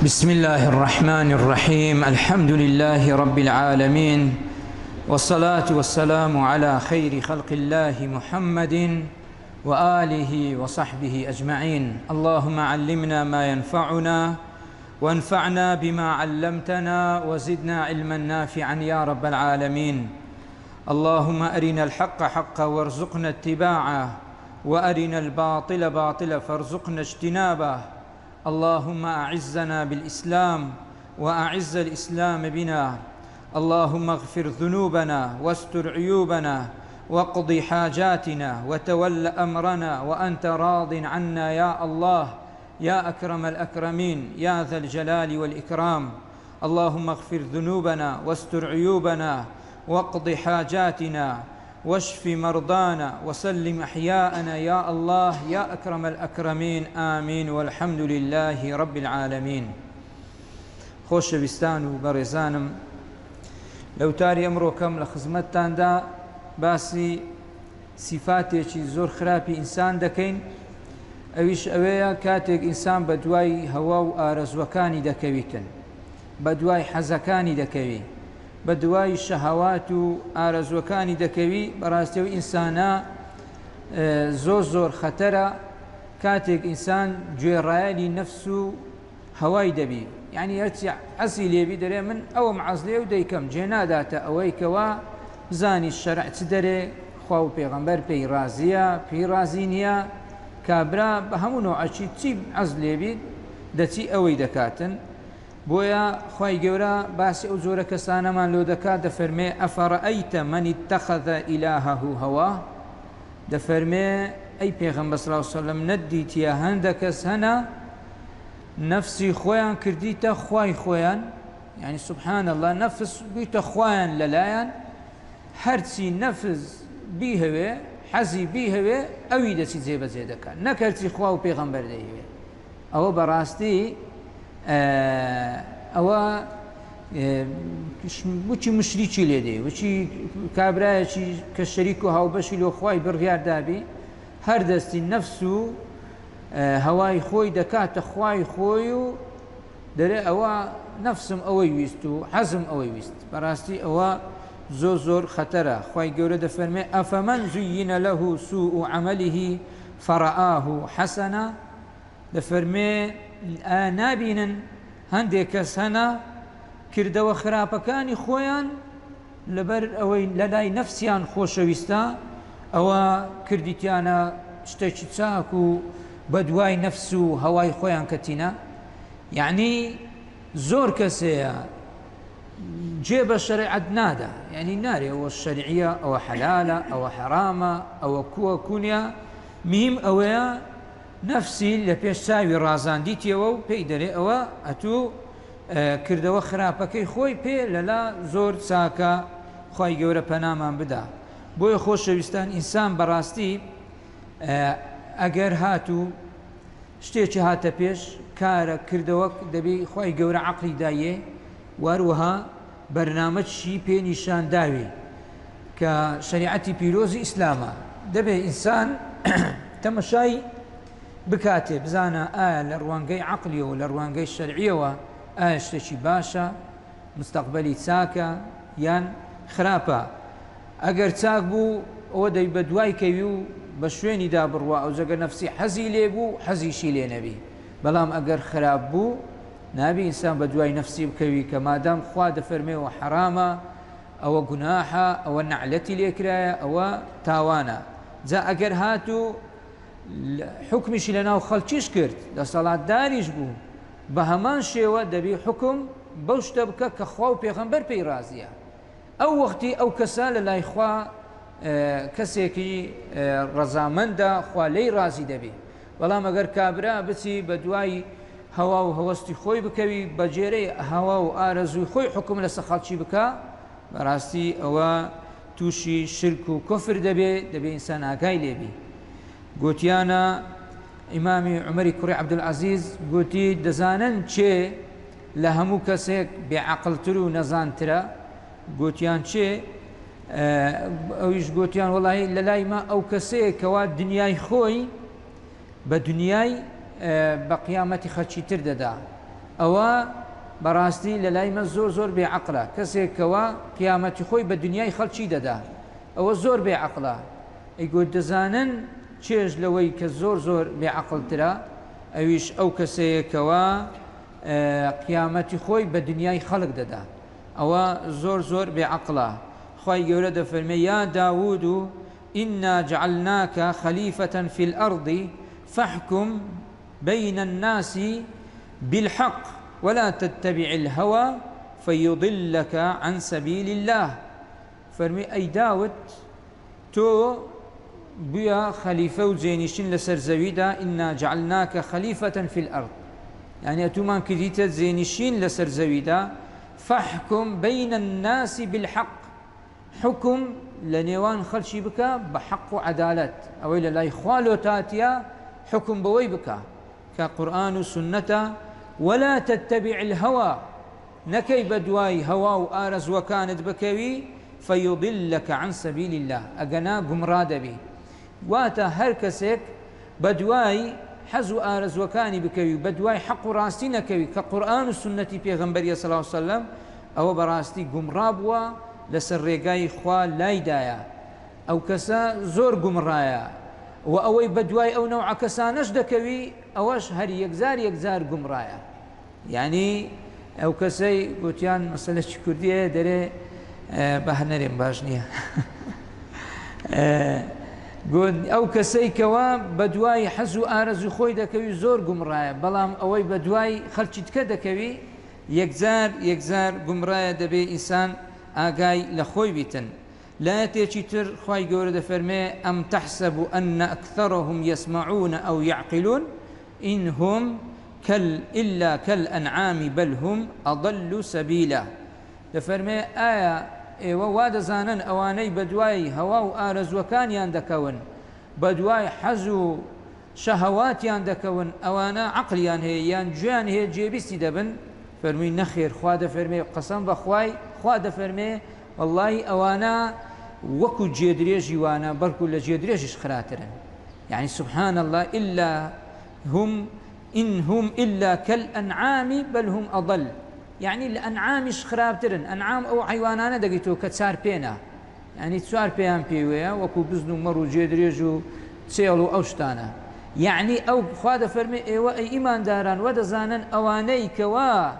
بسم الله الرحمن الرحيم. الحمد لله رب العالمين، والصلاة والسلام على خير خلق الله محمد وآله وصحبه أجمعين. اللهم علمنا ما ينفعنا وانفعنا بما علمتنا وزدنا علما نافعا يا رب العالمين. اللهم أرنا الحق حقا وارزقنا اتباعه، وأرنا الباطل باطلا فارزقنا اجتنابه. اللهم أعزنا بالإسلام وأعز الإسلام بنا. اللهم اغفر ذنوبنا واستر عيوبنا واقض حاجاتنا وتول أمرنا وأنت راض عنا يا الله يا أكرم الأكرمين يا ذا الجلال والإكرام. اللهم اغفر ذنوبنا واستر عيوبنا واقض حاجاتنا واشف مرضانا وسلم أحياءنا يا الله يا أكرم الأكرمين. آمين والحمد لله رب العالمين. خۆشەویستان و بەڕێزانم، لەوتاری ئەمڕۆکەم لە خزمەتتاندا باسی سیفاتێکی زۆر خراپی ئینسان دەکەین. ئەویش ئەوەیە کاتێک ئینسان بە دوای هەوا و ئارەزوەکانی دەکەویتن، بە دوای حەزەکانی دەکەوی، بە دوای شەهەوات و ئارەزوەکانی دەکەوی. بەڕاستیەوە ئینسانە زۆر خەتەرە کاتێک ئینسان گوێڕایەلی نەفس و هەوای دەبی. یعنی هەرچی حەزی لێبی دەرێ من ئەوەم حەز لێ و دەیکەم، جێ ناداتە ئەوەی کەوا بزانی شەرع چ دەرێ، خوا و پێغەمبەر پێی ڕازیە پێی ڕازی نییە. کابرا بە هەموو نۆعەکی چی حەز لێبی دەچی ئەوەی دەکاتن. بۆیە خوای گەورە باسی ئەو جۆرە کەسانەمان لۆ دەکات، دەفەرمێ ئەفەڕەئەیتە مەن اتەخەذە ئیلاهەهو هەوا. دەفەرمێ ئەی پێغەمبەر صلی الله علیه وسلم نەدیتیە هەندێک کەس هەنە نەفسی خۆیان کردیتە خوای خۆیان، یعنی سبحان الله نەفس بوویتە خوایان لەلایەن. هەرچی نەفس بیهەوێ حەزی بیهەوێ ئەوی دەچی جێبەجێ دەکات، نەک هەرچی خوا و پێغەمبەر دەیهەوێ. ئەوە بەڕاستی ئەوە وچی مشریکی لێدێ، وچی کابرایەکی کە شەریک و هاوبەشی لۆ خوای بڕیاردابی هەر دەستی نەفس و هەوای خۆی دەکاتە خوای خۆی و دەرێ ئەوە نەفسم ئەوەی ویست و حەزم ئەوەی ویست. بەڕاستی ئەوە زۆر خەتەرە. خوای گەورە دەفەرمێ ئەفەمەن زویینە لەهو سوء عەمەلیه فەرەئاه حەسەنە. دەفەرمێ نابینن هەندێک کەس هەنە کردەوە خراپەکانی خۆیان لەبەر ئەوەی لەلای نەفسیان خۆشەویستە، ئەوە کردیتیانە شتێکی چاک و بە دوای نەفس و هەوای خۆیان کەتینە. یعنی زۆر کەسەیە جێ بە شەریعەت نادا، یعنی نارێ ئەوە شەریعیە، ئەوە حەلالە، ئەوە حەرامە، ئەوە کووە کوونیە. مهم ئەوەیە نەفسی لە پێش چاوی ڕازاندیتیەوە و پێی دەرێ ئەوە ئەتوو کردەوە خراپەکەی خۆی پێ لەلا زۆر چاکە. خوای گەورە پەنامان بدا. بۆیە خۆشەویستان، ئینسان بەڕاستی ئەگەر هاتوو شتێکی هاتە پێش کارە کردەوە دەبێ خوای گەورە عەقلی دایێ، واروەها بەرنامەجی پێ نیشان داوێ کە شەریعەتی پیرۆزی ئیسلامە. دەبێ ئینسان تەمەشای بکاتێ، بزانە ئایا لە ڕوانگەی عەقلیەوە لە ڕوانگەی شەرعیەوە ئایا شتێکی باشە، مستەقبەلی چاکە یان خراپە. ئەگەر چاک بوو ئەوە دەی بە دوای کەوی و بە شوێنی دا بڕوا، ئەو جەگە نەفسی حەزی لێ بوو حەزیشی لێ نەبی. بەڵام ئەگەر خراپ بوو نابی ئینسان بە دوای نەفسی بکەوی کە مادام خوا دەفەرمێەوە حرامە، ئەوە گوناحە، ئەوە نەعلەتی لێکرایە، ئەوە تاوانە. جا ئەگەر هاتوو حکمیشی لە ناو خەڵکیش کرد، دەسەڵاتداریش بوو، بە هەمان شێوە دەبی حکم بەو شتە بکە کە خوا و پێغەمبەر پێی ڕازیە. ئەو وەختی ئەو کەسە لە لای خوا کەسێکی ڕەزامەندە، خوا لێی ڕازی دەبێ. بەڵام ئەگەر کابرا بچی بە دوای هەوا و هەوەستی خۆی بکەوی، بە جێرەی هەوا و ئارەزوی خۆی حکم لەسەر خەڵکی بکە، بەڕاستی ئەوە تووشی شرک و کوفر دەبێ ئینسان ئاگای لێبی. گوتیانە ئیمامی عومەری کوڕی عەبدولعەزیز گوتی دەزانن چێ لە هەموو کەسێک بێعەقڵتر و نەزانترە. گوتیان چێ؟ ئەویش گوتیان وەڵی لە لای ما ئەو کەسەیە کەوا دنیای خۆی بە دنیای بە قیامەتی خەڵکی تر دەدا، ئەوە بەڕاستی لە لای من زۆر بێعەقڵە کەسێکەوە قیامەتی خۆی بە دنیای خەڵکی دەدا ئەوە زۆر بێعەقڵە ئەیگۆ دەزانن چێژ لەوەی کە زۆر بێعەقڵترە ئەویش ئەو کەسەیەکەوە قیامەتی خۆی بە دنیای خەڵک دەدا ئەوە زۆر بێعەقڵە خوای گەورە دەفەرمێ یا داوود إنا جعلناك خليفة في الأرض فاحكم بين الناس بالحق ولا تتبع الهوى فيضلك عن سبيل الله فرمي أي داود تو بيا خليفة وزينشين لسر زويدا إنا جعلناك خليفة في الأرض يعني أتومان كديت زينشين لسر زويدا فاحكم بين الناس بالحق حكم لنيوان خلشي بك بحق وعدالة أو إلى لا يخوالو تاتيا حكم بوي بك كقرآن وسنة ولا تتبع الهوى نكي بدواي هوا وآرز وكانت بكوي فيضلك عن سبيل الله أقنا قمراد بي واتا هركسك بدواي حزو آرز وكاني بكوي بدواي حق راستي نكوي كقرآن والسنة بيغنبري صلى الله عليه وسلم أو براستي قمرابوا لسر ريقاي خوا لايدايا أو كسا زور قمرايا وأوي بدواي أو نوع كسا نشدكوي أوش هر يكزار قمرايا يعني أو كسي قوتيان مسألة كردية دري بهنرين باشنية قول أو كسي كوا بدواي حزو آرزو خوي دكوي زور قمرايا بلام أوي بدواي خلشت كدكوي يكزار قمرايا دبي إنسان آقاي لخوي بيتن لا تيتر خواي قورد فرمي أم تحسب أن أكثرهم يسمعون أو يعقلون إن هم إلا كالأنعام بل هم أضل سبيلا لفرمي آية وواد زانن أواني بدواي هوا وآرز وكان ياندكون بدواي حزو شهوات ياندكون أوانا عقل يان هي يان جيان هي جيبستي دبن فرمي نخير خواد فرمي قسم بخواي خواد فرمي والله أوانا وكو جيدريجي وانا بركو لجيدريجيش خراترن يعني سبحان الله إن هم إلا كالأنعام بل هم أضل يعني الأنعامش خرابترن أنعام أو حيوانانا دقيتو كتسار بينا يعني تسار بيان بيويا وكو بزنو مرو جيدريجو تسيلو أوشتانا يعني أو خواد فرمي إيوا أي إيمان داران ودزانن أواني كوا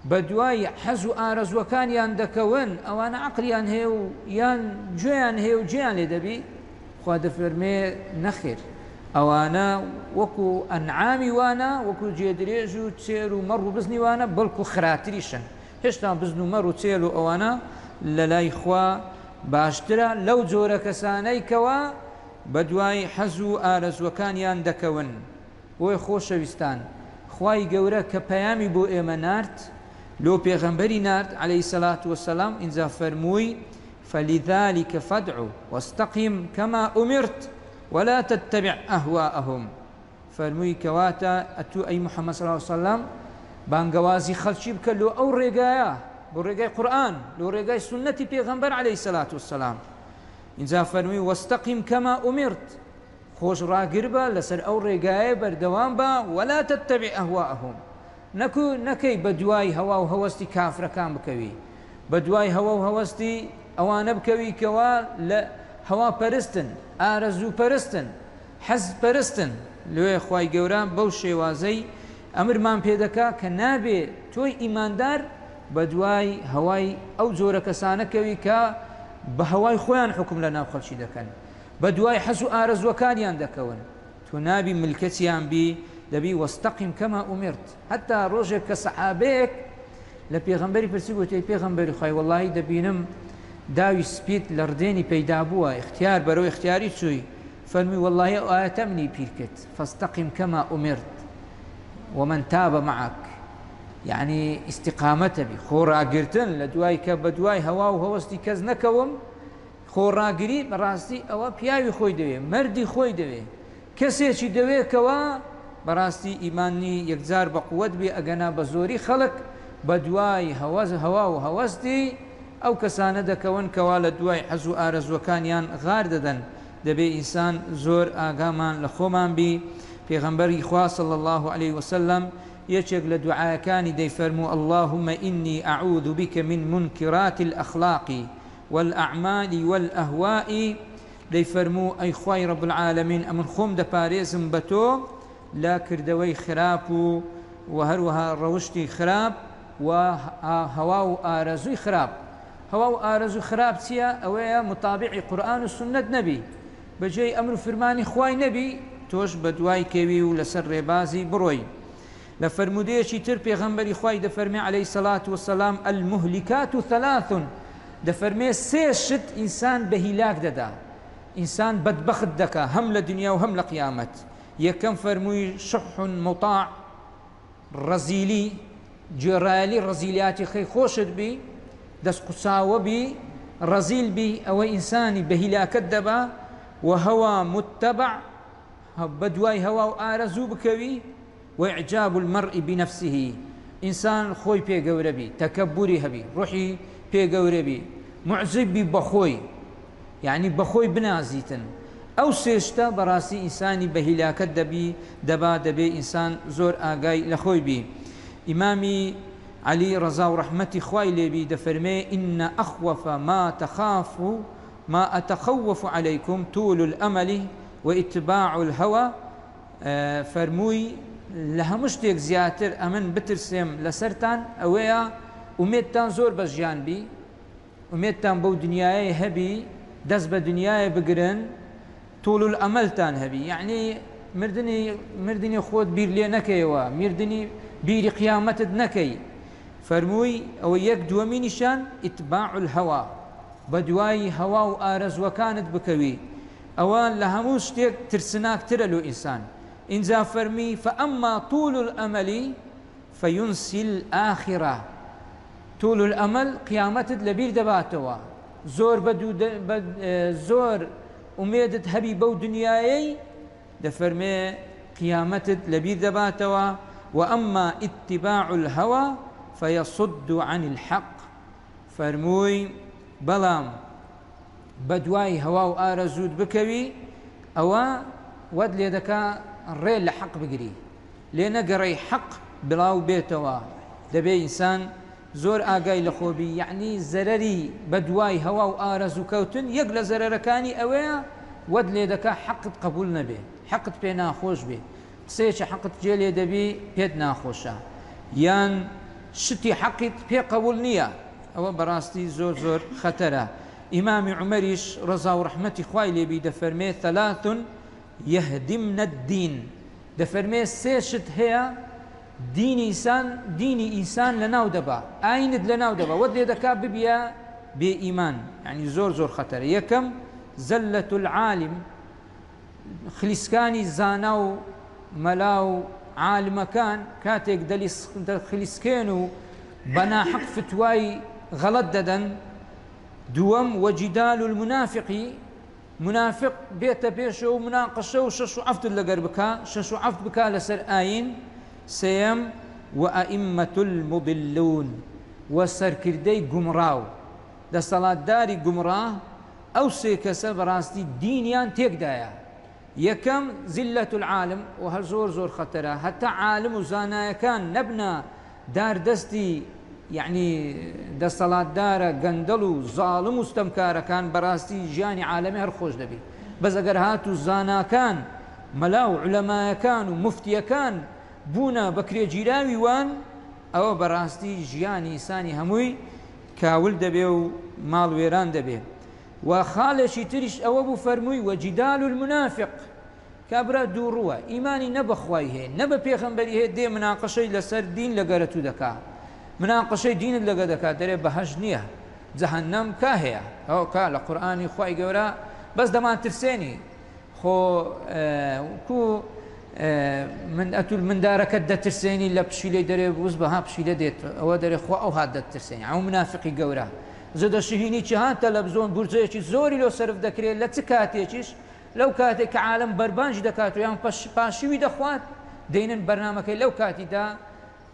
بدواي حزو آرز وكان ياندكون أوانا عقليان هيو يان جيان هيو جيان لدبي خواد فرمي نخير أوانا وكو أنعامي وانا وكو جيدريجو تسيرو مرو بزني وانا بلكو خراتريشن هشتا بزنو مرو تسيرو أوانا للاي خوا باشترا لو جورا كساني كوا بدواي حزو آرز وكان ياندكون ويخوش وستان خواي قورا كبيامي بو إيمانارت لو بيغنبري نارد عليه الصلاة والسلام إنزا فرموي فلذلك فادعوا واستقم كما أمرت ولا تتبع أهواءهم فرموي كواتا أتو أي محمد صلى الله عليه وسلم بانقوازي خلشي بك لو أو رقايا برقاي قرآن لو رقاي سنة بيغنبر عليه الصلاة والسلام إنزا فرموي واستقم كما أمرت خوش راقربا لسر أو رقايا بردوان با ولا تتبع أهواءهم نكي بدواي هوا وهوستي كافر كان بكوي بدواي هوا وهوستي أوان بكوي كوا لا هوا برستن آرزو برستن حز برستن لو إخواي جوران بوشي وازي أمر من بيدكا كنابي توي إيمان دار بدواي هواي أو زورة كسانة كوي كا بهواي خوان حكم لنا وخلشي دكان بدواي حزو آرزو كان ياندكون تنابي ملكتيان بي دبي واستقم كما أمرت حتى روجك كصحابيك لبيغنبري برسيقوتي بيغنبري خاي والله دبينم داوي سبيت لرديني بيدابوا اختيار برو اختياري تسوي فرمي والله آتمني بيركت فاستقم كما أمرت ومن تاب معك يعني استقامته بي خورا قرتن لدواي كبدواي هوا وهوستي كزنكوم خورا قريب راستي أو بياوي خوي دوي مردي خوي دوي كسيشي دوي كوا براستي إيماني يكزار بقوة بي أغنى بزوري خلق بدواي هوا وهوستي أو كسانة دكون كوالا دواي حزو آرز وكانيان غار ددن دبي إنسان زور آغامان لخومان بي پیغمبر إخوة صلى الله عليه وسلم يشك لدعاء كان دي فرمو اللهم إني أعوذ بك من منكرات الأخلاق والأعمال والأهواء دي فرمو أي خواي رب العالمين أمن خوم دا باريزم بتو لا كردوي خراب وهروها روشتي خراب وهواو آرزوي خراب هواو آرزو خراب تيا أويا مطابع قرآن والسنة نبي بجي أمر فرماني خواي نبي توش بدواي كيوي ولسر بازي بروي لفرموديشي تر پیغمبري خواي دفرمي عليه الصلاة والسلام المهلكات ثلاث دفرمي سيشت إنسان بهلاك ددا إنسان بدبخت دكا هم لدنيا وهم لقيامت يكم فرموي شح مطاع رزيلي جرالي رزيلياتي خي خوشت بي دس قساوة بي رزيل بي أو إنساني بهلاك الدبا وهوى متبع بدواي هوا وآرزو بكوي وإعجاب المرء بنفسه إنسان خوي بي قوربي تكبري هبي روحي بي قوربي معزب بخوي يعني بخوي بنازيتن أو سيشتا براسي إنساني بهلاك الدبي دبي إنسان زور آقاي لخوي بي إمامي علي رضا ورحمتي خواي لبي دفرمي إن أخوف ما أتخوف عليكم طول الأمل واتباع الهوى فرموي لها مشتێک زیاتر ئەمن بترسێم لەسەرتان ئەوەیە ئومێدتان زۆر بەژیان بی ئومێدتان بەو دنیایە هەبی دەست بە دنیایە بگرن توڵ الئەمەلتان هەبی یعنی مردنی خۆت بیر لێ نەکەیەوە مردنی بیری قیامەتت نەکەی فەرمووی ئەوە یەک دووەمینیشان ئیتباع الهەوا بە دوای هەوا و ئارەزوەکانت بکەوی ئەوە لە هەموو شتێک ترسناکترە لۆ ئینسان إنزا فرمي فأما طول الأمل فينسي الآخرة طول الأمل قيامة لبير دباتوا زور زور أميدت هبي بو دنياي دفرمي قيامة لبير دباتوا وأما اتباع الهوى فيصد عن الحق فرموي بلام بدواي هوا وآرزود بكوي أو ود ليدكا الريل لحق بقري لأن قري حق بلاو بيتوا دبي إنسان زور آقاي لخوبي يعني زرري بدواي هوا وآرز وكوتن يقل زرركاني أويا ود ليدكا حق قبول نبي حق بينا خوش بي سيش حق جيلي دبي بيدنا خوشا يان شتي حقت بي قبول نية أو براستي زور خطرة إمام عمريش رضا ورحمتي خواي بي دفرمي ثلاث يهدمنا الدين دفرمي سيشت هي ديني إنسان لناو دبا آيند لناو دبا ودي دكا ببيا بإيمان يعني زور خطر يكم زلة العالم خليسكاني زاناو ملاو عالم كان كاتك خليسكينو بنا حق فتواي غلط ددن دوم وجدال المنافق منافق بيت بيشو مناقشه وششو عفت لقربكا ششو عفت بكا لسر آين سيم وأئمة المضلون وسر كردي قمراو دا صلاة داري قمراه أو سيكسا براستي دينيان تيك دايا يكم زلة العالم وهزور خطرة حتى عالم وزانايا كان نبنا دار دستي يعني دا صلاة دارة قندلو ظالم واستمكارة كان براستي جاني عالمي هرخوش دبي بس اگر هاتو زانا كان ملاو علماء كان ومفتي كان بونا بكري جيراوي وان او براستي جياني ساني هموي كاول دبي ومال ويران دبي وخالشي تريش او ابو فرموي وجدال المنافق كابرا دوروا ايماني نبخواي هي نب بيغمبري هي دي مناقشه لسر دين لقرتو دكا مناقشه دين لقد دكا دري بهج نيه جهنم كاهيا او كا القران خوي قورا بس دمان ترسيني خو كو من اتول من دارك ترسيني لا بشيله دري بوز بها بشيله ديت او دري خو او هاد ترسيني او منافقي قورا زاد شهيني جهان تلفزيون برزيش زوري لو صرف دكري لا تكاتيش لو كاتك عالم بربانج دكاتو يعني باشوي دخوات دينن برنامج لو كاتي دا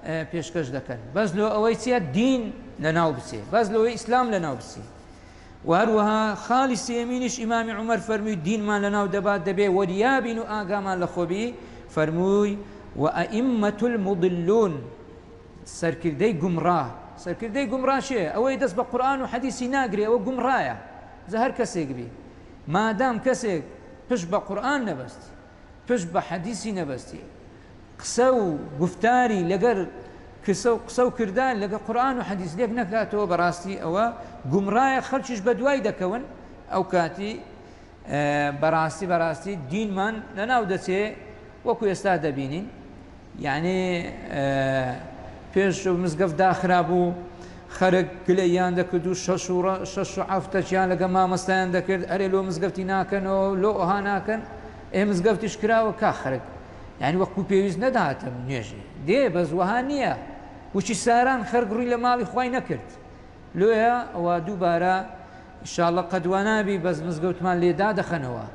پیشکش دکن بس لو اویسیه دین لناو بسی بس لو اسلام لناو بسی وهروها خالص يمينش امام عمر فرمي دين ما لناو دبات دبي وريابين آقا ما لخوبي فرموي وأئمة المضلون سەرکردەی گومڕا سەرکردەی گومڕا شێ ئەوەی دەست بە قورئان و حەدیسی ناگرێ ئەوە گومڕایە جا هەر کەسێک بی مادام کەسێک پشت بە قورئان نەبەستی پشت بە حەدیسی نەبەستی قسە و گفتاری لەگەر قسە و کردار لەگە قورئان و حەدیس لێک نەکاتەوە بەڕاستی ئەوە گومڕایە خەڵکیش بە دوای دەکەون ئەو کاتی بەڕاستی دینمان لەناو دەچێ وەکو ئێستا دەبینین یعنی پێش مزگەفت داخرا بوو خەرک گلەیان دەکرد و شەش و حەفتەیان لەگە مامەستایان دەکرد ئەرێ لۆ مزگەفتی ناکەنەوە لۆ ئەوها ناکەن ئێ مزگەفتیش کراوە کا خەرک یعنی وەکو پێویست نەداتم نوێژی دێ بەزوەها نییە وچی ساران خەرک ڕووی لە ماڵی خوای نەکرد لۆیە ئەوە دووبارە ئینشاءڵڵا قەدوا نابی بەس مزگەوتمان لێدا دەخەنەوە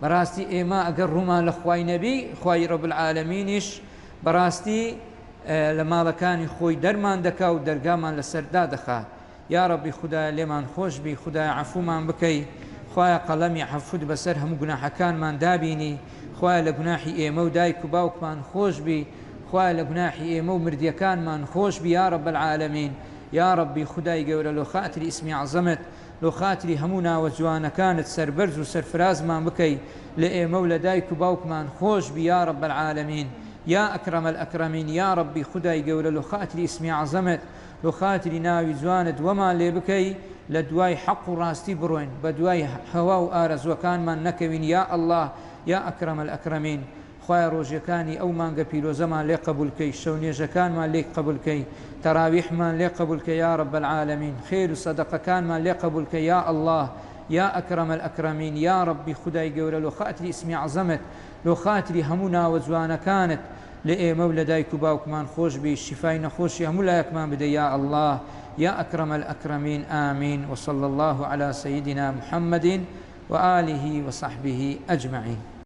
بەڕاستی ئێمە ئەگەر ڕوومان لە خوای نەبی خوای ڕەب العالەمینیش بەڕاستی لە ماڵەکانی خۆی دەرمان دەکا و دەرگامان لەسەردا دەخا یا ڕەبی خودایە لێمان خۆش بی خودایە عەفومان بکەی خوایە قەڵەمی عەفوت بەسەر هەموو گوناحەکانمان دابینی خوایە لە گوناحی ئێمە و دایک و باوکمان خۆش بی خوایە لە گوناحی ئێمە و مردیەکانمان خۆش بی یا ڕەب العالەمین یا ڕەبی خودای گەورە لۆ خاتری ئیسمی عەزەمت لۆ خاتری هەموو ناوە جوانەکانت سەربەرز و سەرفرازمان بکەی لە ئێمە و لە دایک و باوکمان خۆش بی یا ڕەب العالەمین یا ئەکرەم الئەکرەمین یا ڕەبی خودای گەورە لۆ خاتری ئیسمی عەزەمت لۆ خاتری ناوی جوانت وەمان لێ بکەی لە دوای حەق و ڕاستی بڕۆین بە دوای هەوا و ئارەزوەکانمان نەکەوین یا ئەڵڵاه یا ئەکرەم الئەکرەمین خوای ڕۆژەکانی ئەو مانگە پیرۆزەمان لێ قبولکەی شەو نێژەکانمان لێ قبولکەی تەراویحمان لێ قبولکە یا ڕەب العالەمین خێر و سەدەقەکانمان لێ قبولکە یا ئەڵڵاه یا ئەکرەم الئەکرەمین یا ڕەبی خودای گەورە لۆ خاتری ئیسمی عەزەمت لۆ خاتری هەموو ناوە جوانەکانت لە ئێمە و لە دایک و باوکمان خۆش بی شیفای نەخۆشی هەموو لایەکمان بدە یا ئەڵڵاه یا ئەکرەم الئەکرەمین ئامین وصلى الله على سيدنا محمد وآله وصحبه أجمعين